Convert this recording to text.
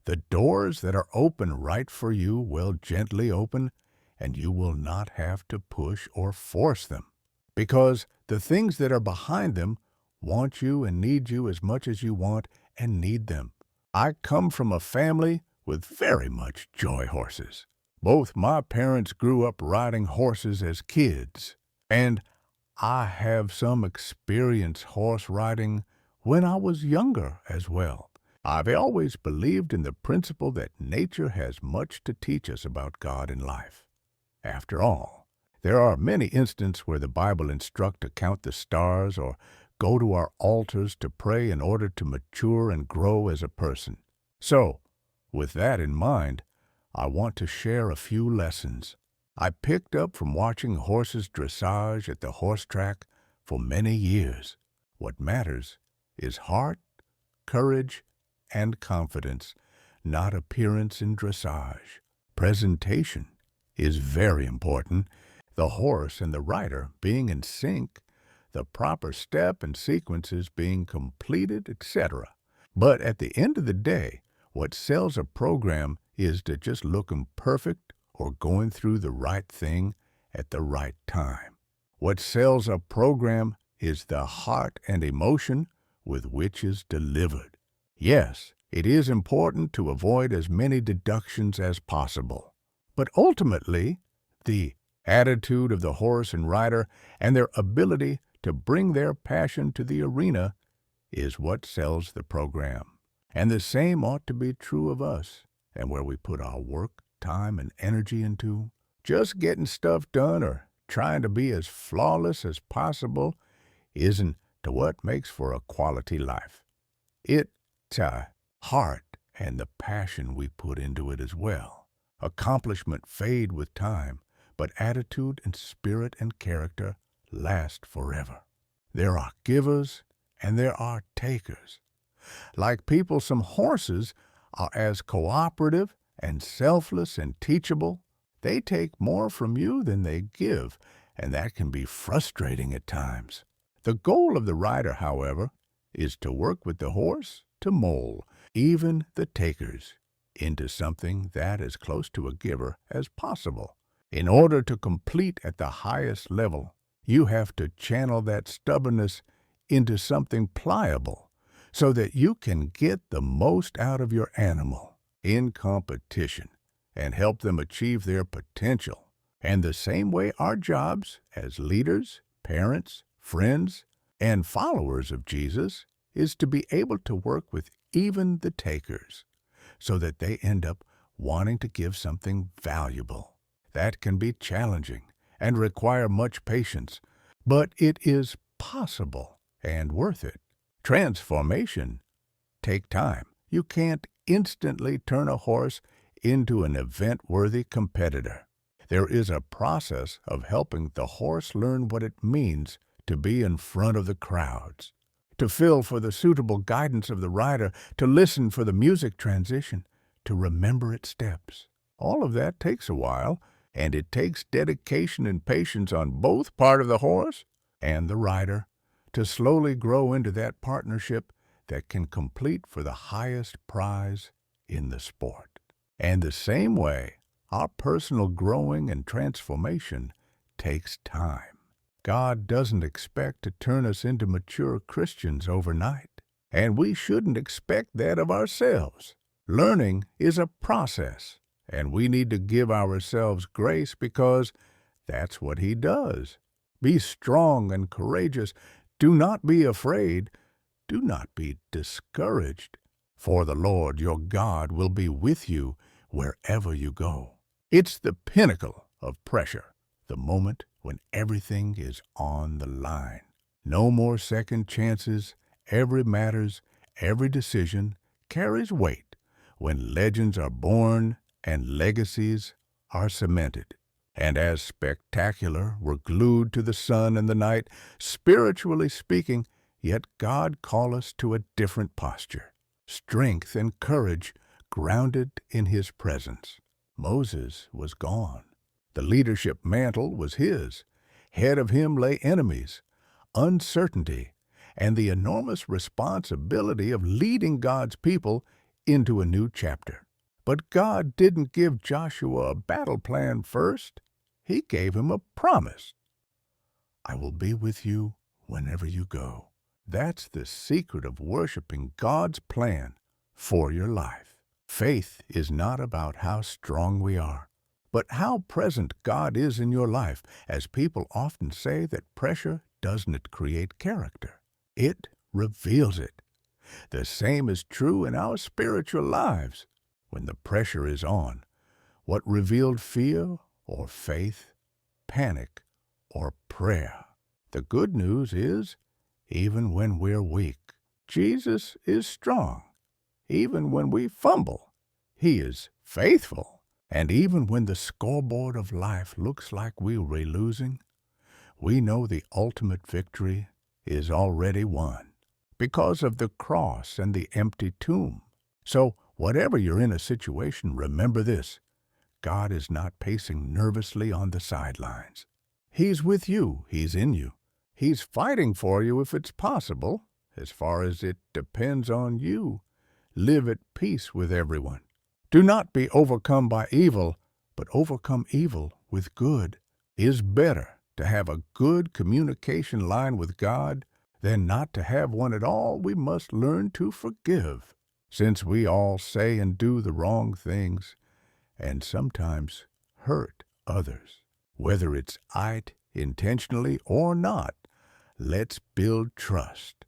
The doors that are open right for you will gently open, and you will not have to push or force them, because the things that are behind them want you and need you as much as you want and need them. I come from a family with very much joy horses. Both my parents grew up riding horses as kids, and I have some experience horse riding when I was younger as well. I've always believed in the principle that nature has much to teach us about God and life. After all, there are many instances where the Bible instructs to count the stars or go to our altars to pray in order to mature and grow as a person. So, with that in mind, I want to share a few lessons I picked up from watching horses dressage at the horse track for many years. What matters is heart, courage, and confidence, not appearance in dressage. Presentation is very important, the horse and the rider being in sync, the proper step and sequences being completed, etc. But at the end of the day, what sells a program is to just looking perfect or going through the right thing at the right time. What sells a program is the heart and emotion with which is delivered. Yes, it is important to avoid as many deductions as possible, but ultimately, the attitude of the horse and rider and their ability to bring their passion to the arena is what sells the program. And the same ought to be true of us and where we put our work, time, and energy into. Just getting stuff done or trying to be as flawless as possible isn't to what makes for a quality life. It's a heart and the passion we put into it as well. Accomplishment fade with time, but attitude and spirit and character last forever. There are givers and there are takers. Like people, some horses are as cooperative and selfless and teachable. They take more from you than they give, and that can be frustrating at times. The goal of the rider, however, is to work with the horse to mold even the takers into something that is close to a giver as possible. In order to complete at the highest level, you have to channel that stubbornness into something pliable so that you can get the most out of your animal in competition and help them achieve their potential. And the same way our jobs as leaders, parents, friends, and followers of Jesus is to be able to work with even the takers so that they end up wanting to give something valuable. That can be challenging and require much patience, but it is possible and worth it. Transformation takes time. You can't instantly turn a horse into an event-worthy competitor. There is a process of helping the horse learn what it means to be in front of the crowds, to feel for the suitable guidance of the rider, to listen for the music transition, to remember its steps. All of that takes a while, and it takes dedication and patience on both part of the horse and the rider to slowly grow into that partnership that can complete for the highest prize in the sport. And the same way, our personal growing and transformation takes time. God doesn't expect to turn us into mature Christians overnight, and we shouldn't expect that of ourselves. Learning is a process, and we need to give ourselves grace because that's what He does. Be strong and courageous. Do not be afraid. Do not be discouraged, for the Lord your God will be with you wherever you go. It's the pinnacle of pressure, the moment when everything is on the line. No more second chances. Every matters, every decision carries weight when legends are born and legacies are cemented. And as spectacular were glued to the sun and the night, spiritually speaking, yet God call us to a different posture, strength and courage grounded in His presence. Moses was gone. The leadership mantle was his. Head of him lay enemies, uncertainty, and the enormous responsibility of leading God's people into a new chapter. But God didn't give Joshua a battle plan first. He gave him a promise. I will be with you whenever you go. That's the secret of worshiping God's plan for your life. Faith is not about how strong we are, but how present God is in your life, as people often say that pressure doesn't create character. It reveals it. The same is true in our spiritual lives. When the pressure is on, what revealed fear or faith, panic or prayer? The good news is, even when we're weak, Jesus is strong. Even when we fumble, He is faithful. And even when the scoreboard of life looks like we're losing, we know the ultimate victory is already won because of the cross and the empty tomb. So, whatever you're in a situation, remember this: God is not pacing nervously on the sidelines. He's with you. He's in you. He's fighting for you if it's possible. As far as it depends on you, live at peace with everyone. Do not be overcome by evil, but overcome evil with good. Is better to have a good communication line with God than not to have one at all. We must learn to forgive, since we all say and do the wrong things and sometimes hurt others. Whether it's intentionally or not, let's build trust.